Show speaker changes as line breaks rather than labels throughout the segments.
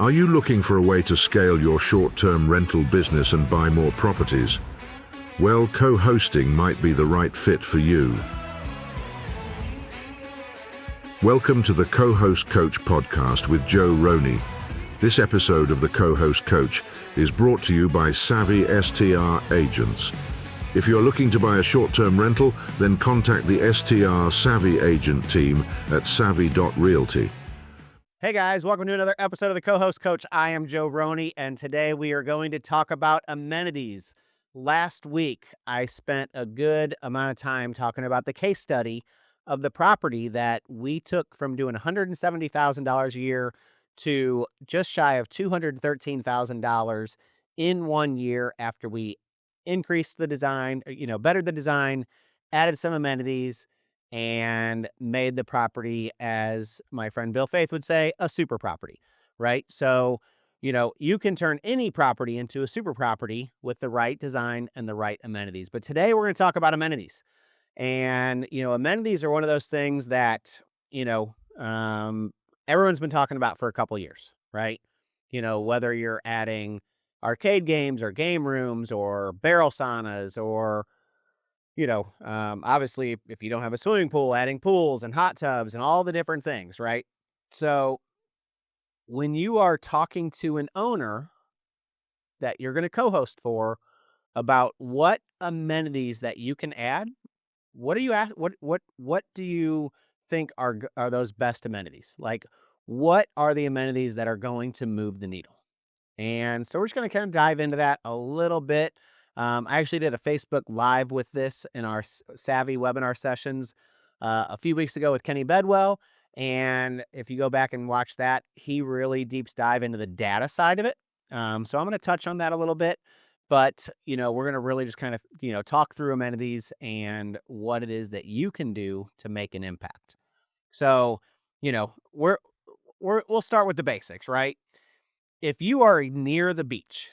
Are you looking for a way to scale your short-term rental business and buy more properties? Well, co-hosting might be the right fit for you. Welcome to the Co-Host Coach podcast with Joe Roney. This episode of the Co-Host Coach is brought to you by Savvy STR Agents. If you're looking to buy a short-term rental, then contact the STR Savvy Agent team at savvy.realty.
Hey guys, welcome to another episode of the Co-Host Coach. I am Joe Roney, and today we are going to talk about amenities. Last week, I spent a good amount of time talking about the case study of the property that we took from doing $170,000 a year to just shy of $213,000 in 1 year after we increased the design, bettered the design, added some amenities, and made the property, as my friend Bill Faith would say, a super property, right? So, you can turn any property into a super property with the right design and the right amenities. But today we're going to talk about amenities. And, amenities are one of those things that, everyone's been talking about for a couple years, right? Whether you're adding arcade games or game rooms or barrel saunas or obviously, if you don't have a swimming pool, adding pools and hot tubs and all the different things, right? So when you are talking to an owner that you're going to co-host for about what amenities that you can add, what do you ask? What do you think are those best amenities? Like, what are the amenities that are going to move the needle? And so we're just going to kind of dive into that a little bit. I actually did a Facebook Live with this in our Savvy webinar sessions a few weeks ago with Kenny Bedwell. And if you go back and watch that, he really deeps dive into the data side of it. So I'm going to touch on that a little bit. But, we're going to really just kind of, talk through amenities and what it is that you can do to make an impact. So, we'll start with the basics, right? If you are near the beach,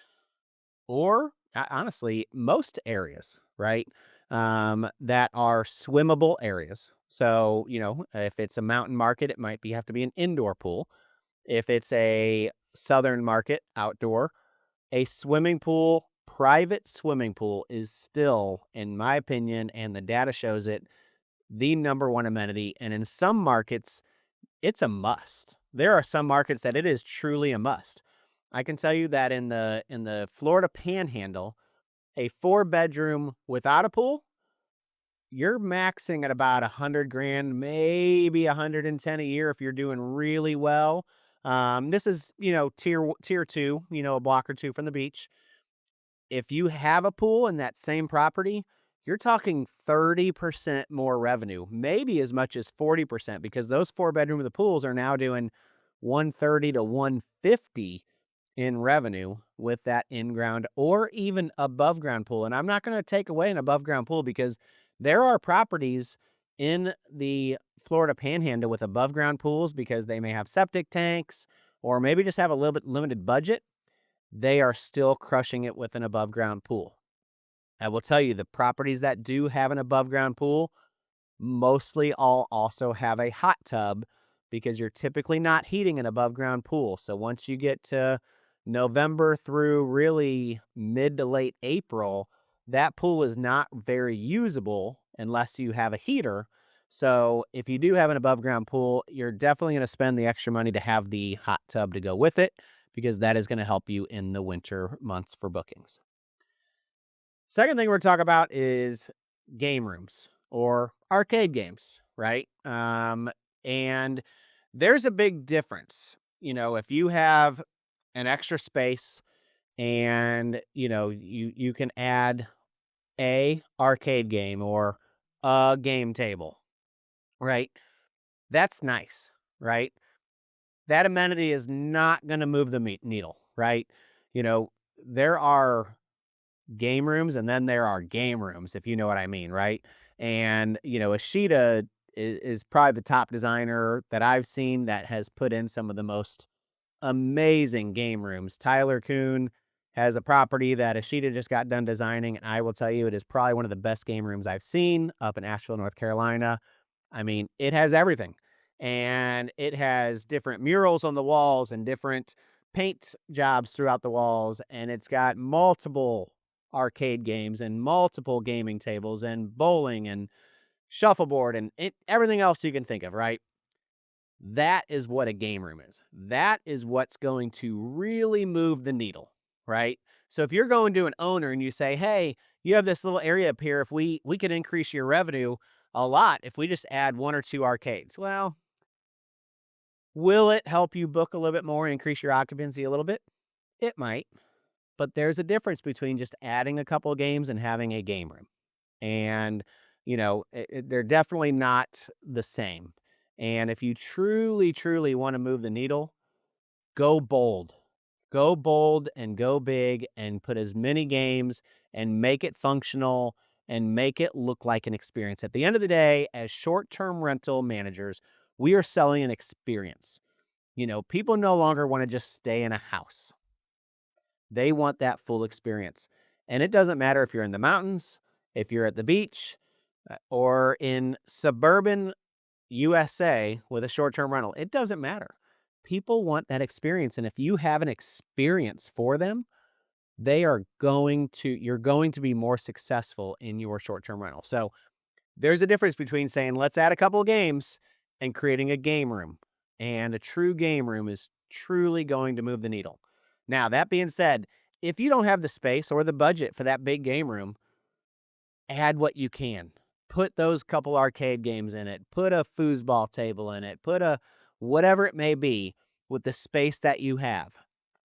or honestly, most areas, right, that are swimmable areas. So, if it's a mountain market, it might have to be an indoor pool. If it's a southern market, outdoor, a swimming pool, private swimming pool is still, in my opinion, and the data shows it, the number one amenity. And in some markets, it's a must. There are some markets that it is truly a must. I can tell you that in the Florida Panhandle, a 4-bedroom without a pool, you're maxing at about $100,000, maybe 110 a year if you're doing really well. This is tier 2, a block or two from the beach. If you have a pool in that same property, you're talking 30% more revenue, maybe as much as 40%, because those 4-bedroom with the pools are now doing 130 to 150 in revenue with that in-ground or even above-ground pool. And I'm not going to take away an above-ground pool, because there are properties in the Florida Panhandle with above-ground pools because they may have septic tanks or maybe just have a little bit limited budget. They are still crushing it with an above-ground pool. I will tell you, the properties that do have an above-ground pool mostly all also have a hot tub, because you're typically not heating an above-ground pool. So once you get to November through really mid to late April, that pool is not very usable unless you have a heater. So if you do have an above-ground pool, you're definitely going to spend the extra money to have the hot tub to go with it, because that is going to help you in the winter months for bookings. Second thing we're going to talk about is game rooms or arcade games, right? And there's a big difference. If you have an extra space and, you can add a arcade game or a game table, right? That's nice, right? That amenity is not going to move the needle, right? There are game rooms and then there are game rooms, if you know what I mean, right? And, Ashita is probably the top designer that I've seen that has put in some of the most amazing game rooms. Tyler Kuhn has a property that Ashita just got done designing, and I will tell you, it is probably one of the best game rooms I've seen up in Asheville, North Carolina. I mean, it has everything, and it has different murals on the walls and different paint jobs throughout the walls, and it's got multiple arcade games and multiple gaming tables and bowling and shuffleboard and everything else you can think of, right? That is what a game room is. That is what's going to really move the needle, right? So if you're going to an owner and you say, "Hey, you have this little area up here. If we could increase your revenue a lot if we just add one or two arcades." Well, will it help you book a little bit more, increase your occupancy a little bit? It might, but there's a difference between just adding a couple of games and having a game room. And, they're definitely not the same. And if you truly, truly want to move the needle, go bold. Go bold and go big and put as many games and make it functional and make it look like an experience. At the end of the day, as short-term rental managers, we are selling an experience. People no longer want to just stay in a house. They want that full experience. And it doesn't matter if you're in the mountains, if you're at the beach, or in suburban USA with a short-term rental. It doesn't matter. People want that experience. And if you have an experience for them, you're going to be more successful in your short-term rental. So there's a difference between saying, let's add a couple of games and creating a game room. And a true game room is truly going to move the needle. Now, that being said, if you don't have the space or the budget for that big game room, add what you can. Put those couple arcade games in it. Put a foosball table in it. Put a whatever it may be with the space that you have.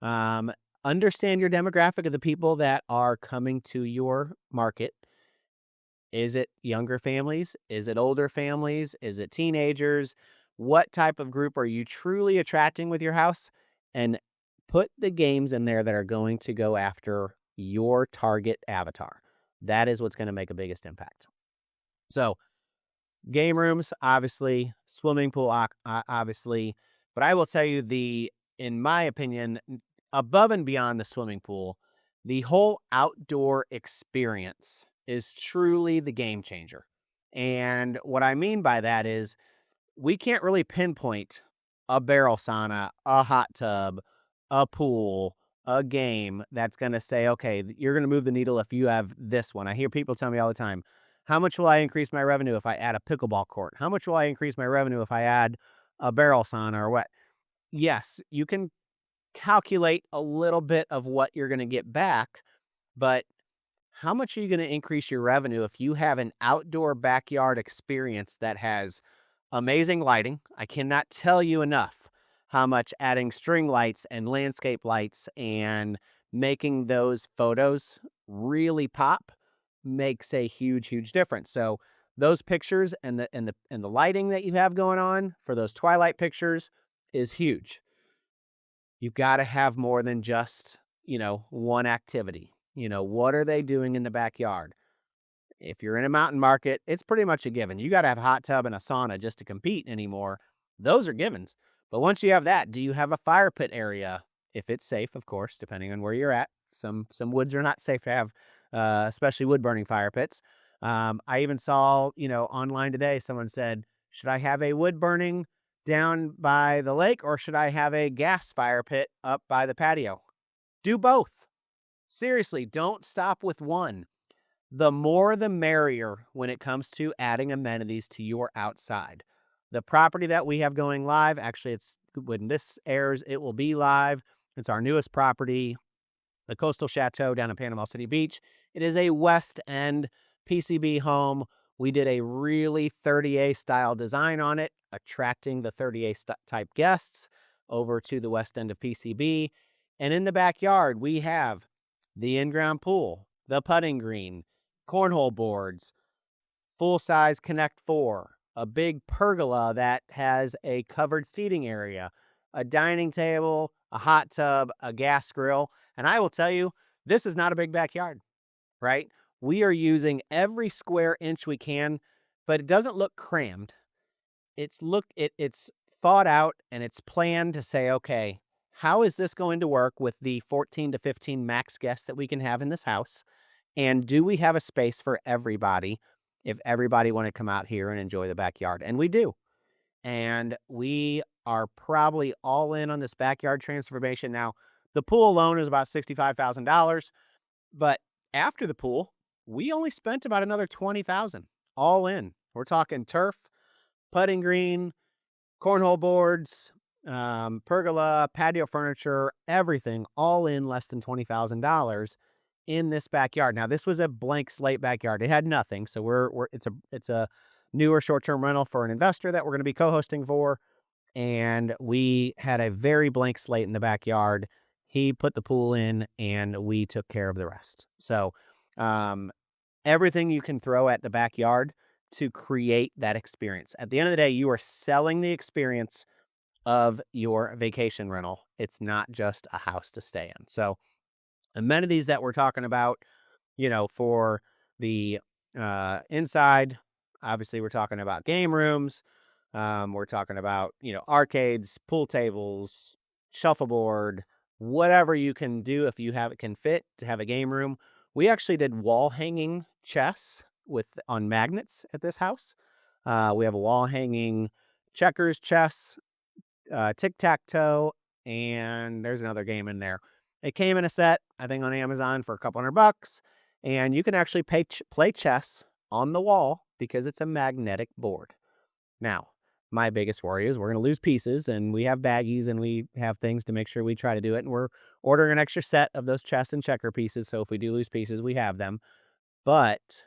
Um, Understand your demographic of the people that are coming to your market. Is it younger families? Is it older families? Is it teenagers? What type of group are you truly attracting with your house? And put the games in there that are going to go after your target avatar. That is what's going to make a biggest impact. So, game rooms, obviously, swimming pool, obviously, but I will tell you in my opinion, above and beyond the swimming pool, the whole outdoor experience is truly the game changer. And what I mean by that is we can't really pinpoint a barrel sauna, a hot tub, a pool, a game that's going to say, okay, you're going to move the needle if you have this one. I hear people tell me all the time, how much will I increase my revenue if I add a pickleball court? How much will I increase my revenue if I add a barrel sauna or what? Yes, you can calculate a little bit of what you're going to get back, but how much are you going to increase your revenue if you have an outdoor backyard experience that has amazing lighting? I cannot tell you enough how much adding string lights and landscape lights and making those photos really pop makes a huge, huge difference. So those pictures and the lighting that you have going on for those twilight pictures is huge. You've got to have more than just, one activity. What are they doing in the backyard? If you're in a mountain market, it's pretty much a given. You got to have a hot tub and a sauna just to compete anymore. Those are givens. But once you have that, do you have a fire pit area? If it's safe, of course, depending on where you're at. Some woods are not safe to have, especially wood burning fire pits. I even saw, online today, someone said, should I have a wood burning down by the lake or should I have a gas fire pit up by the patio? Do both. Seriously, don't stop with one. The more the merrier when it comes to adding amenities to your outside. The property that we have going live, actually, it's when this airs, it will be live. It's our newest property, the Coastal Chateau down in Panama City Beach. It is a West End PCB home. We did a really 30A style design on it, attracting the 30A type guests over to the West End of PCB. And in the backyard, we have the in-ground pool, the putting green, cornhole boards, full-size Connect 4, a big pergola that has a covered seating area, a dining table, a hot tub, a gas grill. And I will tell you, this is not a big backyard, right? We are using every square inch we can, but it doesn't look crammed. It's thought out and it's planned to say, okay, how is this going to work with the 14 to 15 max guests that we can have in this house? And do we have a space for everybody if everybody want to come out here and enjoy the backyard? And we do. and we are probably all in on this backyard transformation. Now, the pool alone is about $65,000, but after the pool, we only spent about another 20,000 all in. We're talking turf, putting green, cornhole boards, pergola, patio furniture, everything all in less than $20,000 in this backyard. Now, this was a blank slate backyard. It had nothing. So it's a newer short-term rental for an investor that we're going to be co-hosting for. And we had a very blank slate in the backyard. He put the pool in and we took care of the rest. So, um, everything you can throw at the backyard to create that experience. At the end of the day, you are selling the experience of your vacation rental. It's not just a house to stay in. So, amenities that we're talking about, for the inside, obviously, we're talking about game rooms. We're talking about, arcades, pool tables, shuffleboard, whatever you can do if you have it can fit to have a game room. We actually did wall hanging chess with on magnets at this house. We have a wall hanging checkers, chess, tic-tac-toe, and there's another game in there. It came in a set, I think on Amazon for a couple $100, and you can actually play chess on the wall because it's a magnetic board. Now, my biggest worry is we're going to lose pieces, and we have baggies and we have things to make sure we try to do it. And we're ordering an extra set of those chess and checker pieces. So if we do lose pieces, we have them. But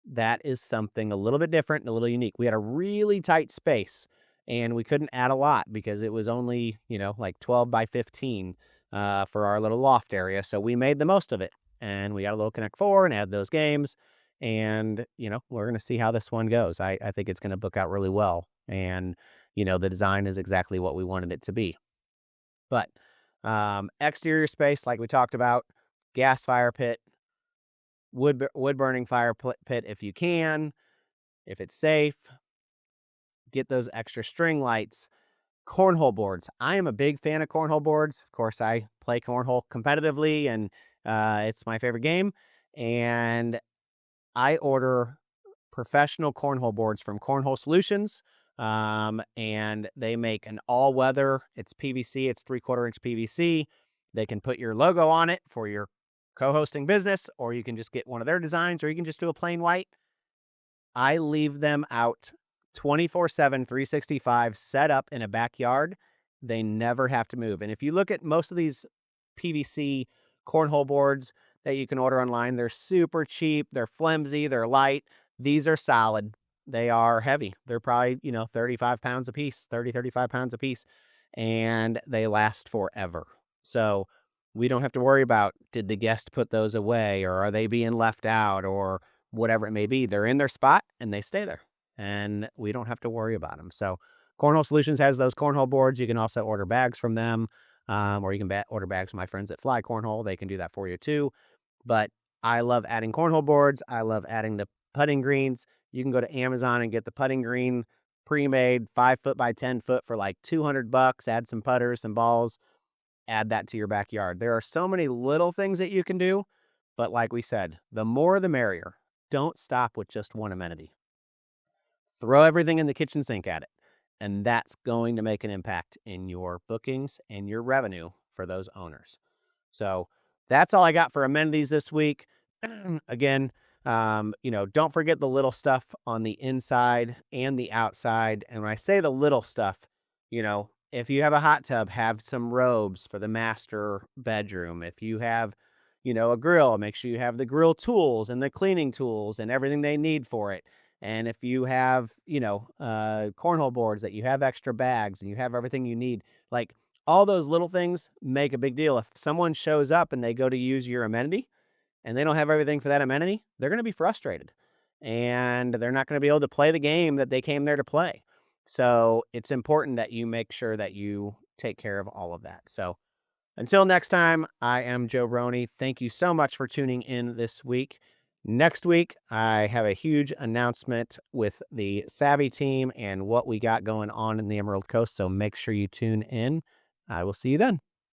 that is something a little bit different and a little unique. We had a really tight space and we couldn't add a lot because it was only, like 12 by 15 for our little loft area. So we made the most of it and we got a little Connect Four and add those games. And, we're going to see how this one goes. I think it's going to book out really well. And, the design is exactly what we wanted it to be. But exterior space, like we talked about, gas fire pit, wood burning fire pit if you can, if it's safe. Get those extra string lights. Cornhole boards. I am a big fan of cornhole boards. Of course, I play cornhole competitively, and it's my favorite game. And I order professional cornhole boards from Cornhole Solutions, and they make an all-weather. It's PVC. It's 3/4 inch PVC. They can put your logo on it for your co-hosting business, or you can just get one of their designs, or you can just do a plain white. I leave them out 24/7, 365, set up in a backyard. They never have to move. And if you look at most of these PVC cornhole boards that you can order online, they're super cheap, they're flimsy, they're light. These are solid. They are heavy. They're probably, 35 pounds a piece, 30, 35 pounds a piece, and they last forever. So we don't have to worry about, did the guest put those away, or are they being left out, or whatever it may be. They're in their spot and they stay there, and we don't have to worry about them. So Cornhole Solutions has those cornhole boards. You can also order bags from them, or you can order bags from my friends at Fly Cornhole. They can do that for you too. But I love adding cornhole boards. I love adding the putting greens. You can go to Amazon and get the putting green pre-made 5 foot by 10 foot for like $200. Add some putters, some balls, add that to your backyard. There are so many little things that you can do, but like we said, the more the merrier. Don't stop with just one amenity. Throw everything in the kitchen sink at it, and that's going to make an impact in your bookings and your revenue for those owners. So that's all I got for amenities this week. Again, don't forget the little stuff on the inside and the outside. And when I say the little stuff, if you have a hot tub, have some robes for the master bedroom. If you have, a grill, make sure you have the grill tools and the cleaning tools and everything they need for it. And if you have, cornhole boards, that you have extra bags and you have everything you need, like all those little things make a big deal. If someone shows up and they go to use your amenity and they don't have everything for that amenity, they're going to be frustrated and they're not going to be able to play the game that they came there to play. So it's important that you make sure that you take care of all of that. So until next time, I am Joe Roney. Thank you so much for tuning in this week. Next week, I have a huge announcement with the Savvy team and what we got going on in the Emerald Coast. So make sure you tune in. I will see you then.